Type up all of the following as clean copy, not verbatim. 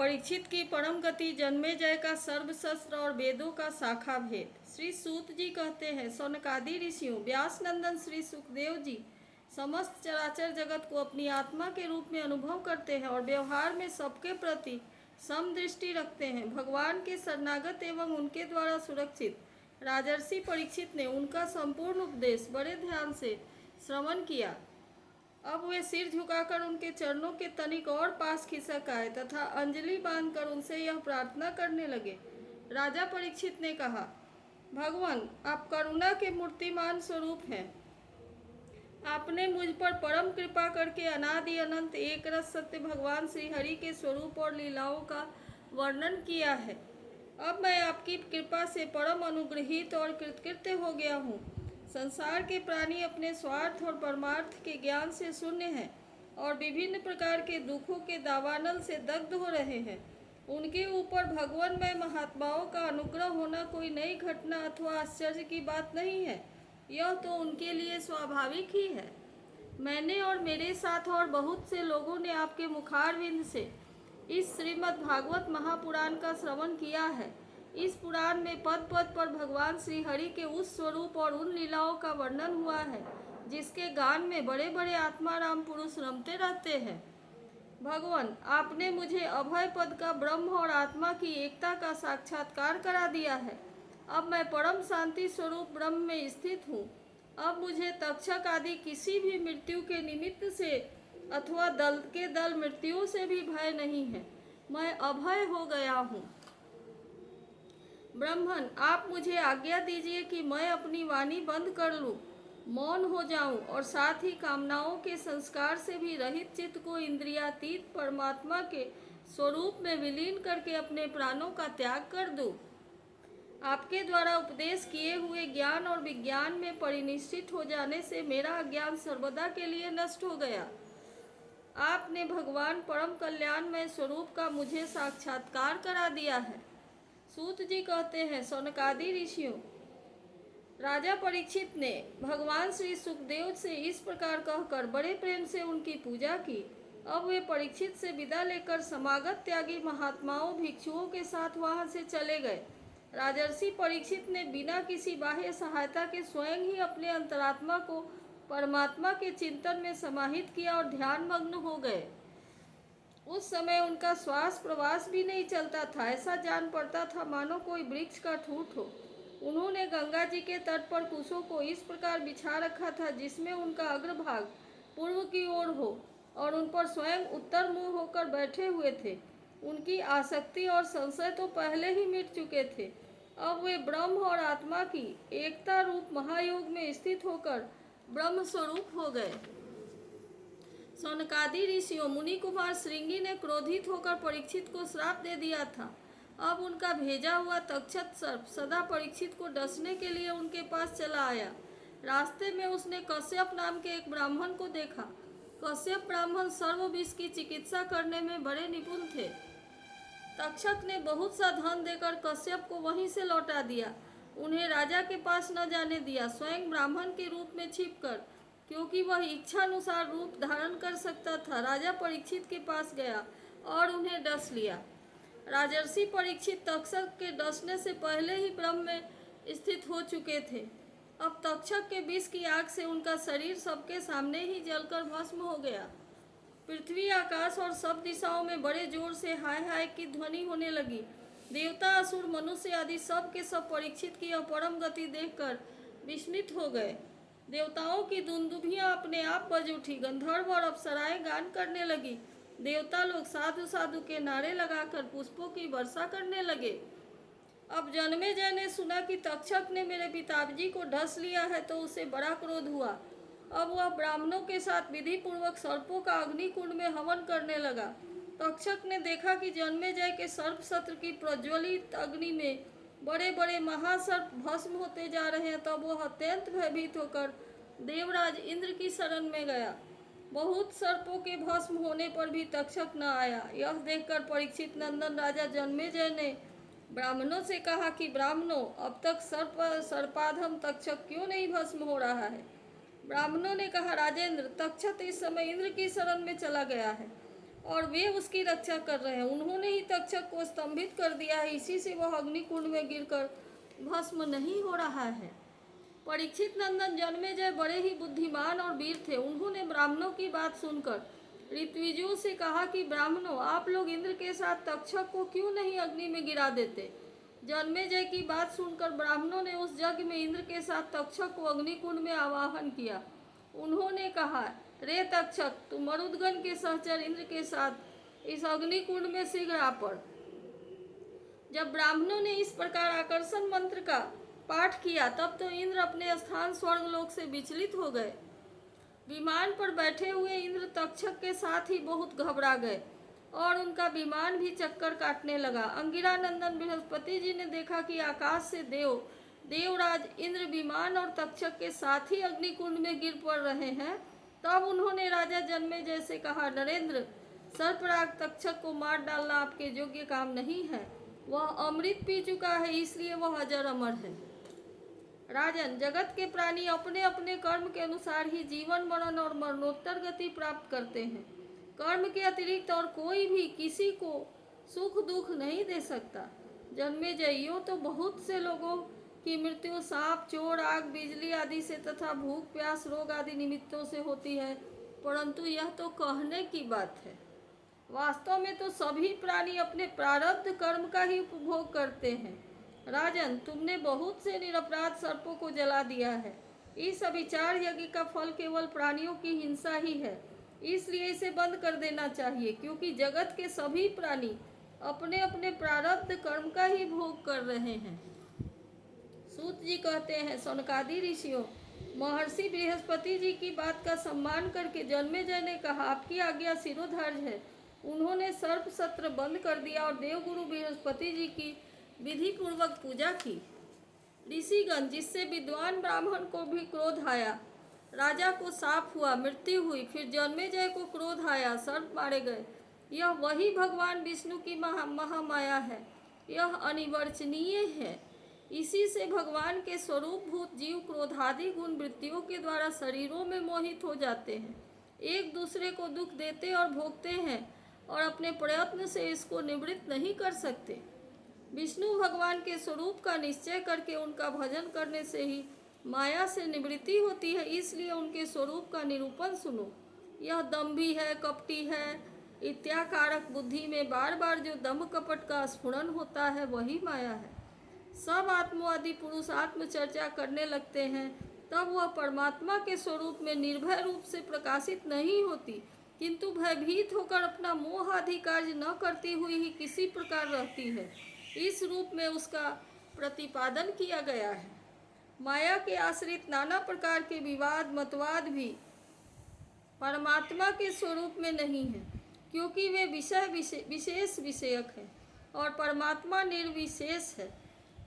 परीक्षित की परम गति, जन्मेजय का सर्वशस्त्र और वेदों का शाखा भेद। श्री सूत जी कहते हैं, सौनकादि ऋषियों, व्यास नंदन श्री सुखदेव जी समस्त चराचर जगत को अपनी आत्मा के रूप में अनुभव करते हैं और व्यवहार में सबके प्रति समदृष्टि रखते हैं। भगवान के शरणागत एवं उनके द्वारा सुरक्षित राजर्षि परीक्षित ने उनका संपूर्ण उपदेश बड़े ध्यान से श्रवण किया। अब वे सिर झुकाकर उनके चरणों के तनिक और पास खिसक आए तथा अंजलि बांधकर उनसे यह प्रार्थना करने लगे। राजा परीक्षित ने कहा, भगवान, आप करुणा के मूर्तिमान स्वरूप हैं। आपने मुझ पर परम कृपा करके अनादि अनंत एक रस सत्य भगवान श्री हरि के स्वरूप और लीलाओं का वर्णन किया है। अब मैं आपकी कृपा से परम अनुग्रहित और कृतकृत्य हो गया हूँ। संसार के प्राणी अपने स्वार्थ और परमार्थ के ज्ञान से शून्य हैं और विभिन्न प्रकार के दुखों के दावानल से दग्ध हो रहे हैं। उनके ऊपर भगवानमय महात्माओं का अनुग्रह होना कोई नई घटना अथवा आश्चर्य की बात नहीं है। यह तो उनके लिए स्वाभाविक ही है। मैंने और मेरे साथ और बहुत से लोगों ने आपके मुखारविंद से इस श्रीमद् भागवत महापुराण का श्रवण किया है। इस पुराण में पद पद पर भगवान श्री हरि के उस स्वरूप और उन लीलाओं का वर्णन हुआ है जिसके गान में बड़े बड़े आत्माराम पुरुष रमते रहते हैं। भगवान, आपने मुझे अभय पद का ब्रह्म और आत्मा की एकता का साक्षात्कार करा दिया है। अब मैं परम शांति स्वरूप ब्रह्म में स्थित हूँ। अब मुझे तक्षक आदि किसी भी मृत्यु के निमित्त से अथवा दल के दल मृत्यु से भी भय नहीं है। मैं अभय हो गया हूँ। ब्रह्मन, आप मुझे आज्ञा दीजिए कि मैं अपनी वाणी बंद कर लूँ, मौन हो जाऊं और साथ ही कामनाओं के संस्कार से भी रहित चित्त को इंद्रियातीत परमात्मा के स्वरूप में विलीन करके अपने प्राणों का त्याग कर दूं। आपके द्वारा उपदेश किए हुए ज्ञान और विज्ञान में परिनिष्ठित हो जाने से मेरा अज्ञान सर्वदा के लिए नष्ट हो गया। आपने भगवान परम कल्याणमय स्वरूप का मुझे साक्षात्कार करा दिया है। सूत जी कहते हैं, सौनकादि ऋषियों, राजा परीक्षित ने भगवान श्री सुखदेव से इस प्रकार कहकर बड़े प्रेम से उनकी पूजा की। अब वे परीक्षित से विदा लेकर समागत त्यागी महात्माओं भिक्षुओं के साथ वहां से चले गए। राजर्षि परीक्षित ने बिना किसी बाह्य सहायता के स्वयं ही अपने अंतरात्मा को परमात्मा के चिंतन में समाहित किया और ध्यान मग्न हो गए। उस समय उनका श्वास प्रवास भी नहीं चलता था। ऐसा जान पड़ता था मानो कोई वृक्ष का ठूंठ हो। उन्होंने गंगा जी के तट पर कुशों को इस प्रकार बिछा रखा था जिसमें उनका अग्रभाग पूर्व की ओर हो और उन पर स्वयं उत्तर मुंह होकर बैठे हुए थे। उनकी आसक्ति और संशय तो पहले ही मिट चुके थे। अब वे ब्रह्म और आत्मा की एकता रूप महायोग में स्थित होकर ब्रह्म स्वरूप हो गए। सौनकादि ऋषियों, मुनि कुमार श्रृंगी ने क्रोधित होकर परीक्षित को श्राप दे दिया था। अब उनका भेजा हुआ तक्षक सर्प सदा परीक्षित को डसने के लिए उनके पास चला आया। रास्ते में उसने कश्यप नाम के एक ब्राह्मण को देखा। कश्यप ब्राह्मण सर्व विष की चिकित्सा करने में बड़े निपुण थे। तक्षक ने बहुत सा धन देकर कश्यप को वहीं से लौटा दिया। उन्हें राजा के पास न जाने दिया, स्वयं ब्राह्मण के रूप में छिपकर, क्योंकि वह इच्छानुसार रूप धारण कर सकता था। राजा परीक्षित के पास गया और उन्हें डस लिया। राजर्षि परीक्षित तक्षक के डसने से पहले ही ब्रह्म में स्थित हो चुके थे। अब तक्षक के विष की आग से उनका शरीर सबके सामने ही जलकर भस्म हो गया। पृथ्वी, आकाश और सब दिशाओं में बड़े जोर से हाय हाय की ध्वनि होने लगी। देवता, असुर, मनुष्य आदि सब के सब परीक्षित की अपरम गति देखकर विस्मित हो गए। देवताओं की दुंदुभियां अपने आप बज उठी। गंधर्व और अप्सराएं गान करने लगी। देवता लोग साधु साधु के नारे लगाकर पुष्पों की वर्षा करने लगे। अब जन्मेजय ने सुना कि तक्षक ने मेरे पिताजी को ढस लिया है तो उसे बड़ा क्रोध हुआ। अब वह ब्राह्मणों के साथ विधि पूर्वक सर्पों का अग्निकुंड में हवन करने लगा। तक्षक ने देखा कि जन्मेजय के सर्प सत्र की प्रज्वलित अग्नि में बड़े बड़े महासर्प भस्म होते जा रहे हैं। तब वह अत्यंत भयभीत होकर देवराज इंद्र की शरण में गया। बहुत सर्पों के भस्म होने पर भी तक्षक न आया। यह देखकर परीक्षित नंदन राजा जन्मेजय ने ब्राह्मणों से कहा कि ब्राह्मणों, अब तक सर्पाधम तक्षक क्यों नहीं भस्म हो रहा है? ब्राह्मणों ने कहा, राजेंद्र, तक्षक इस समय इंद्र की शरण में चला गया है और वे उसकी रक्षा कर रहे हैं। उन्होंने ही तक्षक को स्तंभित कर दिया है, इसी से वह अग्निकुंड में गिरकर भस्म नहीं हो रहा है। परीक्षित नंदन जन्मेजय बड़े ही बुद्धिमान और वीर थे। उन्होंने ब्राह्मणों की बात सुनकर ऋत्विजों से कहा कि ब्राह्मणों, आप लोग इंद्र के साथ तक्षक को क्यों नहीं अग्नि में गिरा देते। जन्मेजय की बात सुनकर ब्राह्मणों ने उस यज्ञ में इंद्र के साथ तक्षक को अग्निकुंड में आवाहन किया। उन्होंने कहा, रे तक्षक, तू मरुदगण के सहचर इंद्र के साथ इस अग्निकुंड में शीघ्र आ पड़। जब ब्राह्मणों ने इस प्रकार आकर्षण मंत्र का पाठ किया, तब तो इंद्र अपने स्थान स्वर्गलोक से विचलित हो गए। विमान पर बैठे हुए इंद्र तक्षक के साथ ही बहुत घबरा गए और उनका विमान भी चक्कर काटने लगा। अंगिरा नंदन बृहस्पति जी ने देखा कि आकाश से देवराज इंद्र विमान और तक्षक के साथ ही अग्निकुंड में गिर पड़ रहे हैं। तब उन्होंने राजा जन्मेजय से कहा, नरेंद्र, सर्पराग तक्षक को मार डालना आपके योग्य काम नहीं है। वह अमृत पी चुका है, इसलिए वह अजर अमर है। राजन, जगत के प्राणी अपने अपने कर्म के अनुसार ही जीवन मरण और मरणोत्तर गति प्राप्त करते हैं। कर्म के अतिरिक्त और कोई भी किसी को सुख दुख नहीं दे सकता। जन्मेजय, यूं तो बहुत से लोगों की मृत्यु सांप, चोर, आग, बिजली आदि से तथा भूख, प्यास, रोग आदि निमित्तों से होती है, परंतु यह तो कहने की बात है। वास्तव में तो सभी प्राणी अपने प्रारब्ध कर्म का ही उपभोग करते हैं। राजन, तुमने बहुत से निरपराध सर्पों को जला दिया है। इस अविचार यज्ञ का फल केवल प्राणियों की हिंसा ही है, इसलिए इसे बंद कर देना चाहिए, क्योंकि जगत के सभी प्राणी अपने अपने प्रारब्ध कर्म का ही भोग कर रहे हैं। सूत जी कहते हैं, सनकादि ऋषियों, महर्षि बृहस्पति जी की बात का सम्मान करके जन्मेजय ने कहा, आपकी आज्ञा शिरोधार्य है। उन्होंने सर्प सत्र बंद कर दिया और देवगुरु बृहस्पति जी की विधि पूर्वक पूजा की। ऋषिगण, जिससे विद्वान ब्राह्मण को भी क्रोध आया, राजा को शाप हुआ, मृत्यु हुई, फिर जन्मेजय को क्रोध आया, सर्प मारे गए। यह वही भगवान विष्णु की महामाया है। यह अनिवर्चनीय है। इसी से भगवान के स्वरूप भूत जीव क्रोधादि गुण वृत्तियों के द्वारा शरीरों में मोहित हो जाते हैं, एक दूसरे को दुख देते और भोगते हैं और अपने प्रयत्न से इसको निवृत्त नहीं कर सकते। विष्णु भगवान के स्वरूप का निश्चय करके उनका भजन करने से ही माया से निवृत्ति होती है, इसलिए उनके स्वरूप का निरूपण सुनो। यह दम्भी है, कपटी है, इत्याकारक बुद्धि में बार बार जो दम्भ कपट का स्फुरन होता है, वही माया है। सब आत्मवादी पुरुष आत्मचर्चा करने लगते हैं, तब वह परमात्मा के स्वरूप में निर्भय रूप से प्रकाशित नहीं होती, किंतु भयभीत होकर अपना मोह आदि कार्य न करती हुई ही किसी प्रकार रहती है। इस रूप में उसका प्रतिपादन किया गया है। माया के आश्रित नाना प्रकार के विवाद मतवाद भी परमात्मा के स्वरूप में नहीं है, क्योंकि वे विशेष विषयक हैं और परमात्मा निर्विशेष है।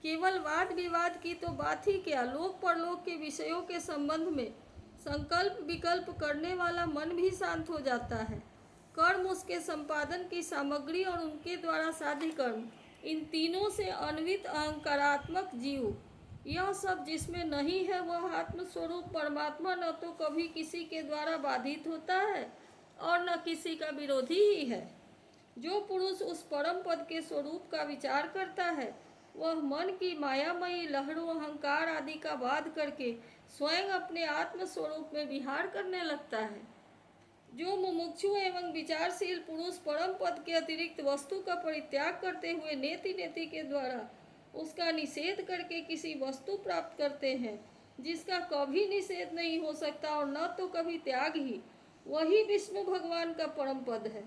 केवल वाद विवाद की तो बात ही क्या, लोक परलोक के विषयों के संबंध में संकल्प विकल्प करने वाला मन भी शांत हो जाता है। कर्म, उसके संपादन की सामग्री और उनके द्वारा साध्य कर्म, इन तीनों से अन्वित अहंकारात्मक जीव, यह सब जिसमें नहीं है, वह आत्मस्वरूप परमात्मा न तो कभी किसी के द्वारा बाधित होता है और न किसी का विरोधी ही है। जो पुरुष उस परम पद के स्वरूप का विचार करता है, वह मन की मायामयी लहरों, अहंकार आदि का वाद करके स्वयं अपने आत्म स्वरूप में विहार करने लगता है। जो मुमुक्षु एवं विचारशील पुरुष परम पद के अतिरिक्त वस्तु का परित्याग करते हुए नेति नेति के द्वारा उसका निषेध करके किसी वस्तु प्राप्त करते हैं, जिसका कभी निषेध नहीं हो सकता और न तो कभी त्याग ही, वही विष्णु भगवान का परम पद है।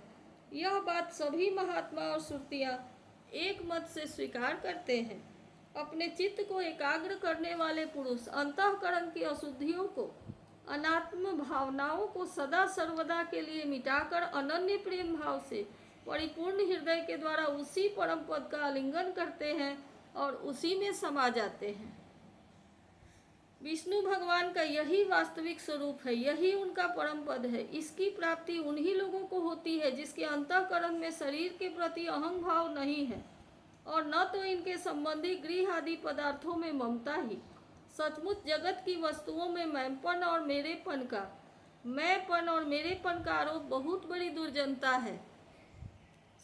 यह बात सभी महात्मा और श्रुतियाँ एक मत से स्वीकार करते हैं। अपने चित्त को एकाग्र करने वाले पुरुष अंतःकरण की अशुद्धियों को, अनात्म भावनाओं को सदा सर्वदा के लिए मिटाकर अनन्य प्रेम भाव से परिपूर्ण हृदय के द्वारा उसी परम पद का आलिंगन करते हैं और उसी में समा जाते हैं। विष्णु भगवान का यही वास्तविक स्वरूप है, यही उनका परम पद है। इसकी प्राप्ति उन्हीं लोगों को होती है जिसके अंतःकरण में शरीर के प्रति अहंग भाव नहीं है और न तो इनके संबंधी गृह आदि पदार्थों में ममता ही। सचमुच जगत की वस्तुओं में मैंपन और मेरेपन का आरोप बहुत बड़ी दुर्जनता है।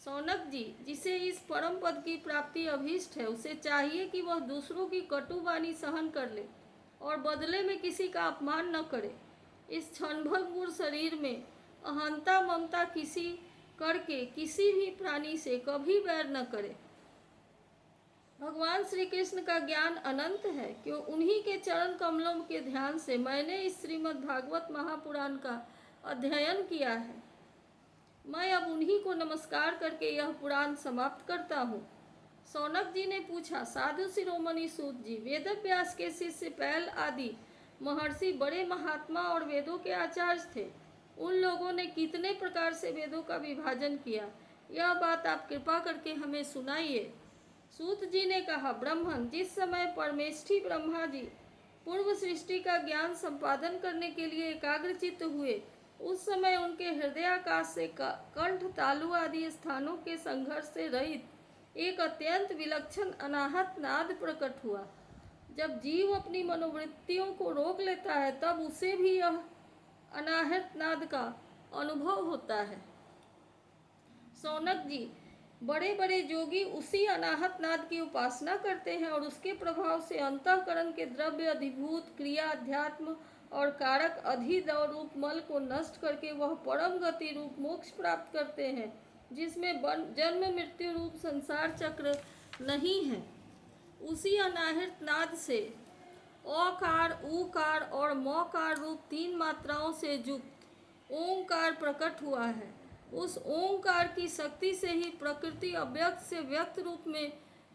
सौनक जी, जिसे इस परम पद की प्राप्ति अभीष्ट है, उसे चाहिए कि वह दूसरों की कटु वाणी सहन कर ले और बदले में किसी का अपमान न करे। इस क्षणभंगुर शरीर में अहंता ममता किसी करके किसी भी प्राणी से कभी वैर न करे। भगवान श्री कृष्ण का ज्ञान अनंत है, क्यों उन्हीं के चरण कमलों के ध्यान से मैंने इस श्रीमद् भागवत महापुराण का अध्ययन किया है। मैं अब उन्हीं को नमस्कार करके यह पुराण समाप्त करता हूँ। सौनक जी ने पूछा, साधु शिरोमणि सूत जी, वेदव्यास के शिष्य पैल आदि महर्षि बड़े महात्मा और वेदों के आचार्य थे। उन लोगों ने कितने प्रकार से वेदों का विभाजन किया, यह बात आप कृपा करके हमें सुनाइए। सूत जी ने कहा, ब्रह्मन, जिस समय परमेष्ठी ब्रह्मा जी पूर्व सृष्टि का ज्ञान संपादन करने के लिए एकाग्रचित्त हुए, उस समय उनके हृदयाकाश से कंठ, तालु आदि स्थानों के संघर्ष से रहित एक अत्यंत विलक्षण अनाहत नाद प्रकट हुआ। जब जीव अपनी मनोवृत्तियों को रोक लेता है, तब उसे भी यह अनाहत नाद का अनुभव होता है। सौनक जी, बड़े बड़े योगी उसी अनाहत नाद की उपासना करते हैं और उसके प्रभाव से अंतःकरण के द्रव्य अधिभूत क्रिया अध्यात्म और कारक अधिदैव रूप मल को नष्ट करके वह परम गति रूप मोक्ष प्राप्त करते हैं, जिसमें जन्म मृत्यु रूप संसार चक्र नहीं है। उसी अनाहत नाद से अकार, ऊकार और मकार रूप तीन मात्राओं से युक्त ओंकार प्रकट हुआ है। उस ओंकार की शक्ति से ही प्रकृति अव्यक्त से व्यक्त रूप में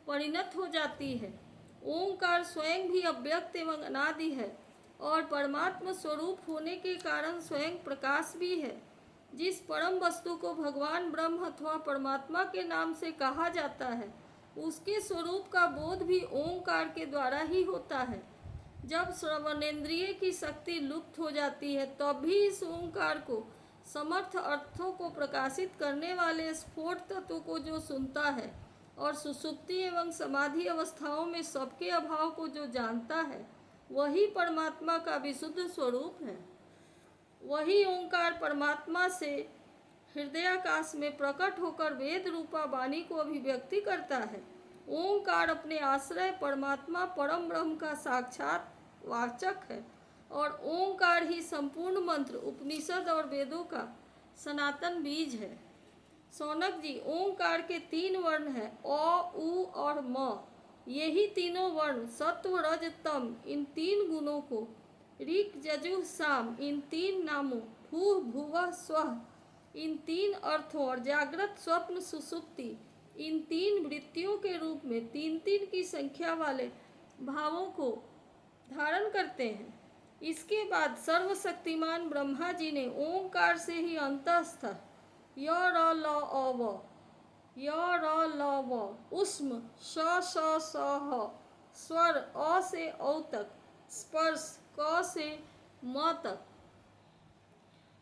परिणत हो जाती है। ओंकार स्वयं भी अव्यक्त एवं अनादि है और परमात्मा स्वरूप होने के कारण स्वयं प्रकाश भी है। जिस परम वस्तु को भगवान ब्रह्म अथवा परमात्मा के नाम से कहा जाता है, उसके स्वरूप का बोध भी ओंकार के द्वारा ही होता है। जब श्रवणेन्द्रिय की शक्ति लुप्त हो जाती है, तब भी इस ओंकार को समर्थ अर्थों को प्रकाशित करने वाले स्फोट तत्व को जो सुनता है और सुसुप्ति एवं समाधि अवस्थाओं में सबके अभाव को जो जानता है, वही परमात्मा का विशुद्ध स्वरूप है। वही ओंकार परमात्मा से हृदयाकाश में प्रकट होकर वेद रूपा वाणी को अभिव्यक्ति करता है। ओंकार अपने आश्रय परमात्मा परम ब्रह्म का साक्षात वाचक है और ओंकार ही संपूर्ण मंत्र, उपनिषद और वेदों का सनातन बीज है। सौनक जी, ओंकार के तीन वर्ण हैं, अ, उ और म। यही तीनों वर्ण सत्व रज तम, इन तीन गुणों को ऋक यजुः साम, इन तीन नामों भूः भुवः स्वः, इन तीन अर्थों और जागृत स्वप्न सुसुप्ति, इन तीन वृत्तियों के रूप में तीन तीन की संख्या वाले भावों को धारण करते हैं। इसके बाद सर्वशक्तिमान ब्रह्मा जी ने ओंकार से ही अंतस्थ य र ल अ व, य र ल व, उष्म श श स ह, स्वर अ से औ तक, स्पर्श क से म तक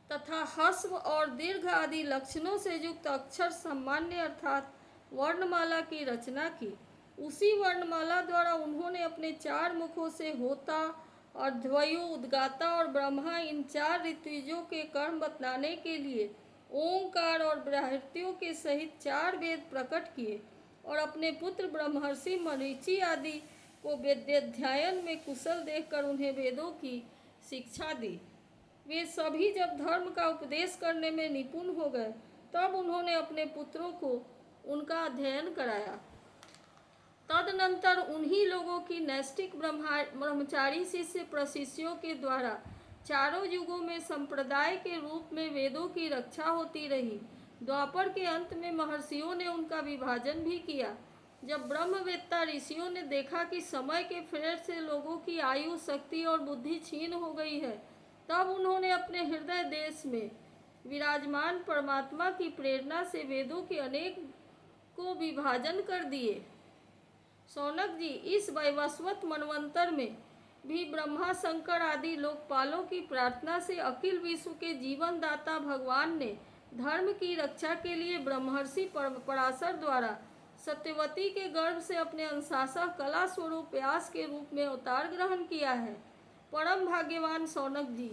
तथा ह्रस्व और दीर्घ आदि लक्षणों से युक्त अक्षर सामान्य अर्थात वर्णमाला की रचना की। उसी वर्णमाला द्वारा उन्होंने अपने चार मुखों से होता और द्वयु, उद्गाता और ब्रह्मा, इन चार ऋत्विजों के कर्म बतलाने के लिए ओंकार और बृहत्यों के सहित चार वेद प्रकट किए और अपने पुत्र ब्रह्मर्षि मरीचि आदि को वेदाध्ययन में कुशल देखकर उन्हें वेदों की शिक्षा दी। वे सभी जब धर्म का उपदेश करने में निपुण हो गए, तब उन्होंने अपने पुत्रों को उनका अध्ययन कराया। तदनंतर उन्हीं लोगों की नैष्ठिक ब्रह्मचारी शिष्य प्रशिष्यों के द्वारा चारों युगों में संप्रदाय के रूप में वेदों की रक्षा होती रही। द्वापर के अंत में महर्षियों ने उनका विभाजन भी किया। जब ब्रह्मवेत्ता ऋषियों ने देखा कि समय के फेर से लोगों की आयु, शक्ति और बुद्धि छीन हो गई है, तब उन्होंने अपने हृदय देश में विराजमान परमात्मा की प्रेरणा से वेदों के अनेक को विभाजन कर दिए। सौनक जी, इस वैवस्वत मनवंतर में भी ब्रह्मा, शंकर आदि लोकपालों की प्रार्थना से अखिल विश्व के जीवन दाता भगवान ने धर्म की रक्षा के लिए ब्रह्मर्षि पराशर द्वारा सत्यवती के गर्भ से अपने अनुशासक कला स्वरूप व्यास के रूप में अवतार ग्रहण किया है। परम भाग्यवान सौनक जी,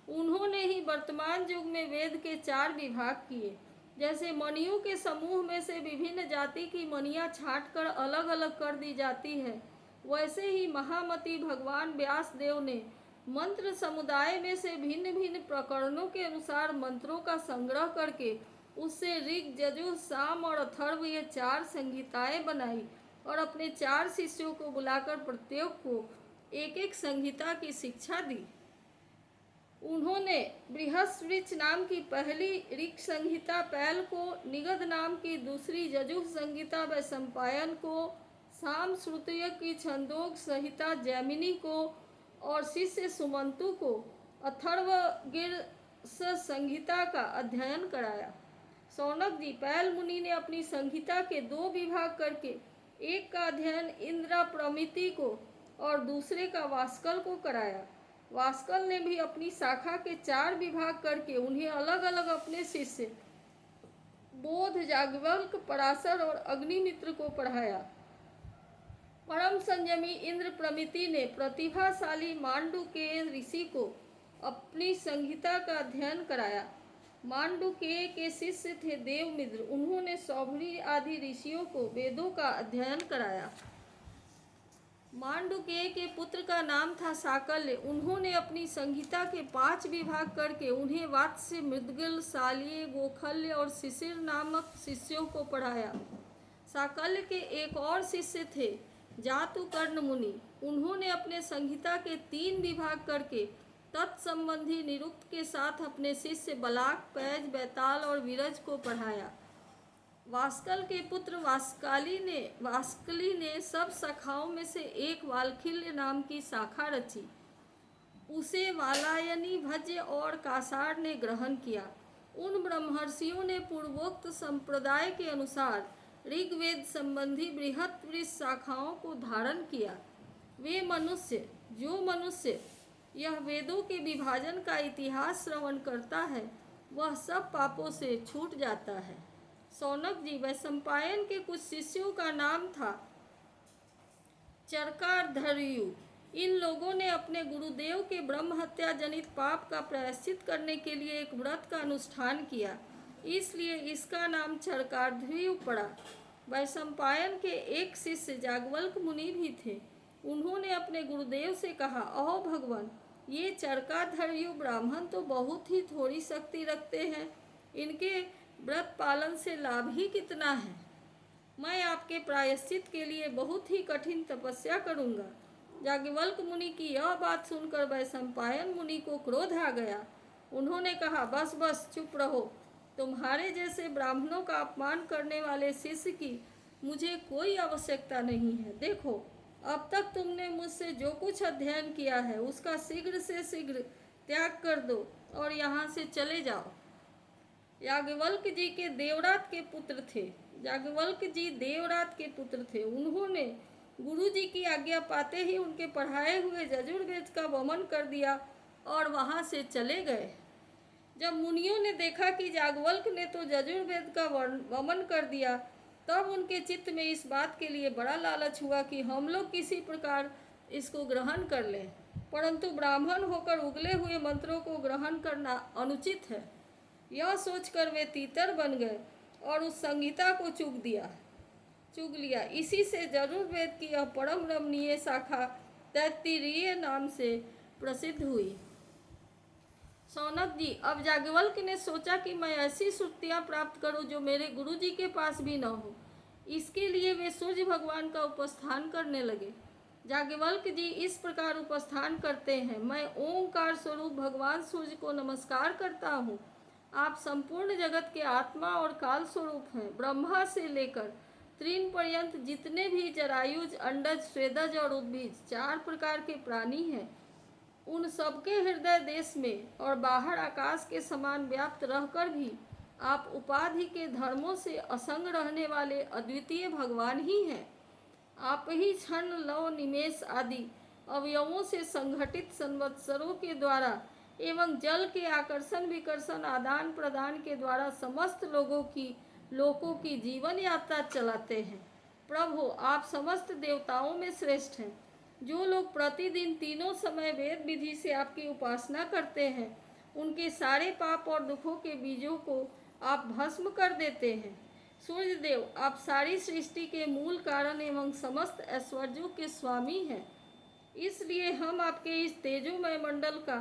उन्होंने ही वर्तमान युग में वेद के चार विभाग किए। जैसे मणियों के समूह में से विभिन्न जाति की मणियाँ छांटकर अलग अलग कर दी जाती है, वैसे ही महामती भगवान व्यास देव ने मंत्र समुदाय में से भिन्न भिन्न प्रकरणों के अनुसार मंत्रों का संग्रह करके उससे ऋग, यजुर, साम और अथर्व ये 4 संहिताएं बनाई और अपने 4 शिष्यों को बुलाकर प्रत्येक को एक एक संहिता की शिक्षा दी। उन्होंने बृहस्पति नाम की पहली ऋक् संहिता पैल को, निगद नाम की दूसरी यजुः संहिता वैशंपायन को, साम श्रुतय की छंदोग संहिता जैमिनी को और शिष्य सुमंतु को अथर्वगिर संहिता का अध्ययन कराया। शौनक जी, पैल मुनि ने अपनी संहिता के 2 विभाग करके एक का अध्ययन इंद्र प्रमिति को और दूसरे का वास्कल को कराया। वास्कल ने भी अपनी शाखा के 4 विभाग करके उन्हें अलग अलग अपने शिष्य बोध, याज्ञवल्क्य, पराशर और अग्निमित्र को पढ़ाया। परम संयमी इंद्र प्रमिति ने प्रतिभाशाली मांडुकेय ऋषि को अपनी संहिता का अध्ययन कराया। मांडुकेय के शिष्य थे देवमित्र, उन्होंने सौभरी आदि ऋषियों को वेदों का अध्ययन कराया। मांडुकेय के पुत्र का नाम था साकल्य, उन्होंने अपनी संहिता के 5 विभाग करके उन्हें वात्स्य, मृदगल, शाल्य, गोखल्य और शिशिर नामक शिष्यों को पढ़ाया। साकल्य के एक और शिष्य थे जातुकर्ण मुनि, उन्होंने अपने संहिता के 3 विभाग करके तत्संबंधी निरुक्त के साथ अपने शिष्य बलाक, पैज, बैताल और विरज को पढ़ाया। वास्कल के पुत्र वास्कली ने सब शाखाओं में से एक वाल्खिल्य नाम की शाखा रची, उसे वालायनी, भज्य और कासार ने ग्रहण किया। उन ब्रह्मर्षियों ने पूर्वोक्त संप्रदाय के अनुसार ऋग्वेद संबंधी बृहत वृक्ष शाखाओं को धारण किया। जो मनुष्य यह वेदों के विभाजन का इतिहास श्रवण करता है, वह सब पापों से छूट जाता है। शौनक जी, वैशंपायन के कुछ शिष्यों का नाम था चरकार्धर्यु। इन लोगों ने अपने गुरुदेव के ब्रह्म हत्या जनित पाप का प्रायश्चित करने के लिए एक व्रत का अनुष्ठान किया, इसलिए इसका नाम चरकार्धर्यु पड़ा। वैशंपायन के एक शिष्य याज्ञवल्क्य मुनि भी थे, उन्होंने अपने गुरुदेव से कहा, अहो भगवान, ये चरकार्धर्यु ब्राह्मण तो बहुत ही थोड़ी शक्ति रखते हैं, इनके व्रत पालन से लाभ ही कितना है। मैं आपके प्रायश्चित के लिए बहुत ही कठिन तपस्या करूंगा। याज्ञवल्क्य मुनि की यह बात सुनकर वैशंपायन मुनि को क्रोध आ गया। उन्होंने कहा, बस बस चुप रहो, तुम्हारे जैसे ब्राह्मणों का अपमान करने वाले शिष्य की मुझे कोई आवश्यकता नहीं है। देखो, अब तक तुमने मुझसे जो कुछ अध्ययन किया है उसका शीघ्र से शीघ्र त्याग कर दो और यहाँ से चले जाओ। याज्ञवल्क्य जी के देवरात के पुत्र थे। याज्ञवल्क्य जी देवरात के पुत्र थे। उन्होंने गुरु जी की आज्ञा पाते ही उनके पढ़ाए हुए यजुर्वेद का वमन कर दिया और वहाँ से चले गए। जब मुनियों ने देखा कि याज्ञवल्क्य ने तो यजुर्वेद का वमन कर दिया, तब उनके चित्त में इस बात के लिए बड़ा लालच हुआ कि हम लोग किसी प्रकार इसको ग्रहण कर लें, परंतु ब्राह्मण होकर उगले हुए मंत्रों को ग्रहण करना अनुचित है। यह सोचकर वे तीतर बन गए और उस संहिता को चुग लिया। इसी से यजुर्वेद की यह परम रमणीय शाखा तैत्तिरीय नाम से प्रसिद्ध हुई। शौनक जी, अब याज्ञवल्क्य ने सोचा कि मैं ऐसी श्रुतियाँ प्राप्त करूं जो मेरे गुरु जी के पास भी न हो। इसके लिए वे सूर्य भगवान का उपस्थान करने लगे। याज्ञवल्क्य जी इस प्रकार उपस्थान करते हैं, मैं ओंकार स्वरूप भगवान सूर्य को नमस्कार करता हूँ। आप संपूर्ण जगत के आत्मा और काल स्वरूप हैं। ब्रह्मा से लेकर तृण पर्यंत जितने भी जरायुज, अंडज, स्वेदज और उद्भिज 4 प्रकार के प्राणी हैं, उन सबके हृदय देश में और बाहर आकाश के समान व्याप्त रहकर भी आप उपाधि के धर्मों से असंग रहने वाले अद्वितीय भगवान ही हैं। आप ही क्षण, लव, निमेष आदि अवयवों से संघटित संवत्सरों के द्वारा एवं जल के आकर्षण विकर्षण आदान प्रदान के द्वारा समस्त लोगों की जीवन यात्रा चलाते हैं। प्रभु, आप समस्त देवताओं में श्रेष्ठ हैं। जो लोग प्रतिदिन तीनों समय वेद विधि से आपकी उपासना करते हैं, उनके सारे पाप और दुखों के बीजों को आप भस्म कर देते हैं। सूर्य देव, आप सारी सृष्टि के मूल कारण एवं समस्त ऐश्वर्यों के स्वामी हैं। इसलिए हम आपके इस तेजोमय मंडल का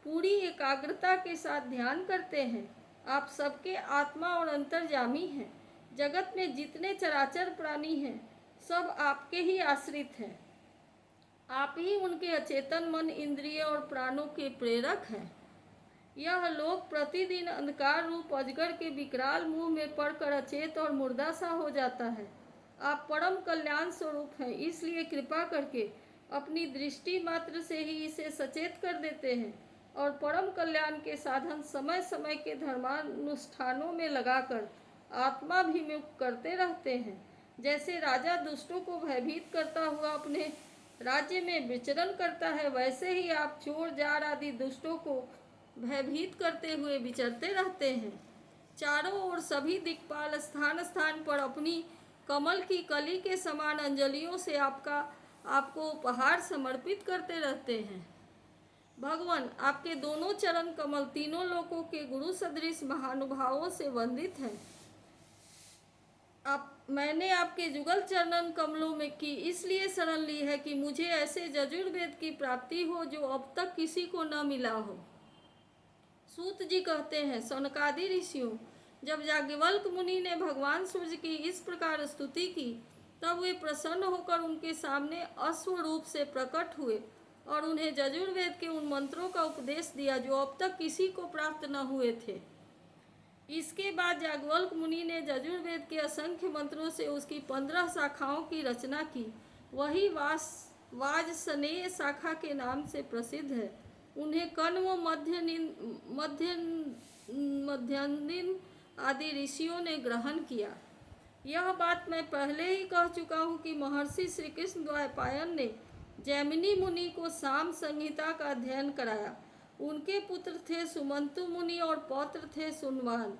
पूरी एकाग्रता के साथ ध्यान करते हैं। आप सबके आत्मा और अंतर्यामी हैं। जगत में जितने चराचर प्राणी हैं, सब आपके ही आश्रित हैं। आप ही उनके अचेतन मन, इंद्रिय और प्राणों के प्रेरक हैं। यह लोक प्रतिदिन अंधकार रूप अजगर के विकराल मुंह में पड़कर अचेत और मुर्दा सा हो जाता है। आप परम कल्याण स्वरूप हैं, इसलिए कृपा करके अपनी दृष्टि मात्र से ही इसे सचेत कर देते हैं और परम कल्याण के साधन समय समय के धर्मानुष्ठानों में लगाकर आत्माभिमुख करते रहते हैं। जैसे राजा दुष्टों को भयभीत करता हुआ अपने राज्य में विचरण करता है, वैसे ही आप चोर जार आदि दुष्टों को भयभीत करते हुए विचरते रहते हैं। चारों ओर सभी दिक्पाल स्थान स्थान पर अपनी कमल की कली के समान अंजलियों से आपको उपहार समर्पित करते रहते हैं। भगवान, आपके दोनों चरण कमल तीनों लोकों के गुरु सदृश महानुभावों से वंदित हैं। मैंने आपके जुगल चरणन कमलों में की इसलिए शरण ली है कि मुझे ऐसे यजुर्वेद की प्राप्ति हो जो अब तक किसी को न मिला हो। सूत जी कहते हैं, सनकादि ऋषियों, जब याज्ञवल्क्य मुनि ने भगवान सूर्य की इस प्रकार स्तुति की, तब वे प्रसन्न होकर उनके सामने अश्व रूप से प्रकट हुए और उन्हें यजुर्वेद के उन मंत्रों का उपदेश दिया जो अब तक किसी को प्राप्त न हुए थे। इसके बाद याज्ञवल्क्य मुनि ने यजुर्वेद के असंख्य मंत्रों से उसकी 15 शाखाओं की रचना की। वही वाजसनेय शाखा के नाम से प्रसिद्ध है। उन्हें कण्व, मध्यन्दिन आदि ऋषियों ने ग्रहण किया। यह बात मैं पहले ही कह चुका हूँ कि महर्षि श्री कृष्ण द्वैपायन ने जैमिनी मुनि को साम संहिता का अध्ययन कराया। उनके पुत्र थे सुमंतु मुनि और पौत्र थे सुनवान।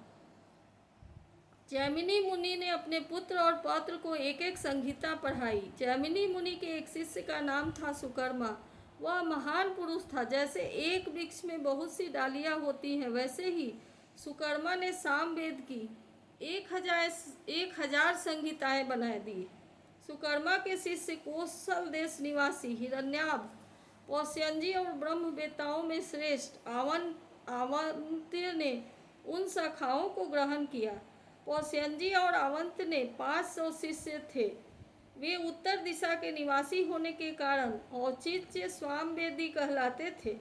जैमिनी मुनि ने अपने पुत्र और पौत्र को एक एक संहिता पढ़ाई। जैमिनी मुनि के एक शिष्य का नाम था सुकर्मा। वह महान पुरुष था। जैसे एक वृक्ष में बहुत सी डालियां होती हैं, वैसे ही सुकर्मा ने सामवेद की 1000 संहिताएं बना दी। सुकर्मा के शिष्य कौशल देश निवासी हिरण्याभ, पौष्यंजी और ब्रह्मवेत्ताओं में श्रेष्ठ आवंत्य ने उन शाखाओं को ग्रहण किया। पौष्यंजी और आवंत ने 500 शिष्य थे। वे उत्तर दिशा के निवासी होने के कारण औचित्य सामवेदी कहलाते थे।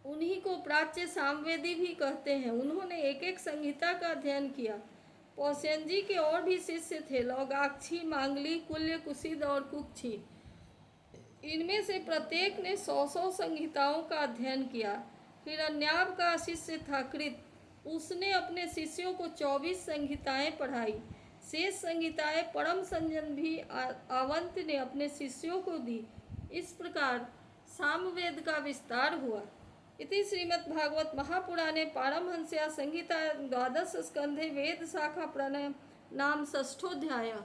उन्हीं को प्राच्य सामवेदी भी कहते हैं। उन्होंने एक एक संहिता का अध्ययन किया। पौष्यंजी के और भी शिष्य थे, लौगाक्षी, मांगली, कुल्य, कुशिद और कुक्षी। इनमें से प्रत्येक ने 100 संहिताओं का अध्ययन किया। हिरण्याभ का शिष्य था कृत। उसने अपने शिष्यों को 24 संहिताएं पढ़ाई। शेष संहिताएं परम संजन भी आवंत ने अपने शिष्यों को दी। इस प्रकार सामवेद का विस्तार हुआ। इति श्रीमद्भागवत महापुराणे पारमहंस्या संहिता 12 स्कंधे वेद शाखा प्रणय नाम 6ठोऽध्यायः।